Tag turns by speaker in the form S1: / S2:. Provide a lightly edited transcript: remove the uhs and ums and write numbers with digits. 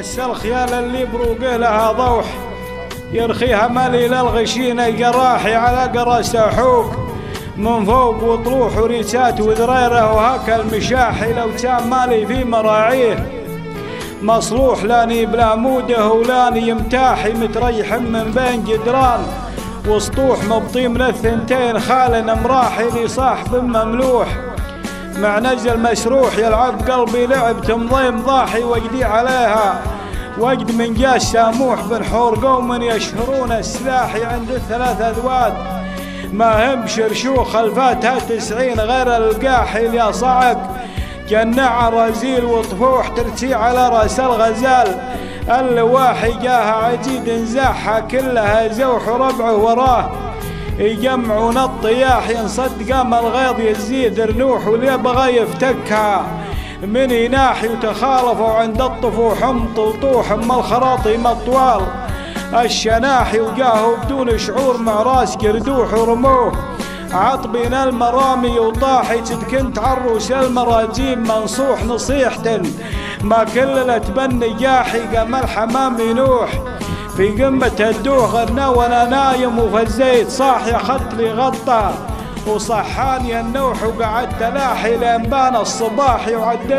S1: الخيال اللي بروقه لها ضوح، يرخيها مالي للغشين القراحي على قرا ساحوك من فوق وطروح وريسات وذريره وهكا المشاحي لو كان مالي في مراعيه مصلوح لاني بلا موده ولاني يمتاحي متريح من بين جدران وسطوح مبطي من الثنتين خال مراحي لي صاحب مملوح مع نزل مسروح يلعب قلبي لعب تمضي مضاحي وجدي عليها وجد من جاش ساموح بن حور قوم يشهرون السلاحي عند الثلاث أذواد ما هم شرشوخ خلفاتها 90 غير القاحي يا صعق جنع رزيل وطفوح ترتي على راس الغزال اللواحي جاها عجيد نزاحها كلها زوح ربعه وراه يجمعون الطياح ينصد قام الغيظ يزيد رنوح واللي بغى يفتكها من يناحي وتخالفوا عند الطفوح طلطوح ام الخراطيم الطوال الشناحي وجاهوا بدون شعور مع راس قردوح ورموه عطبين المرامي وطاحي كنت عروس المراجيم منصوح نصيحة ما كل تبني جاحي قام الحمام ينوح في قمة الدوخ غنى وانا نايم وفزيت صاحي خط لي غطى وصحاني النوح وقعدت لاحي لين بان الصباحي وعديت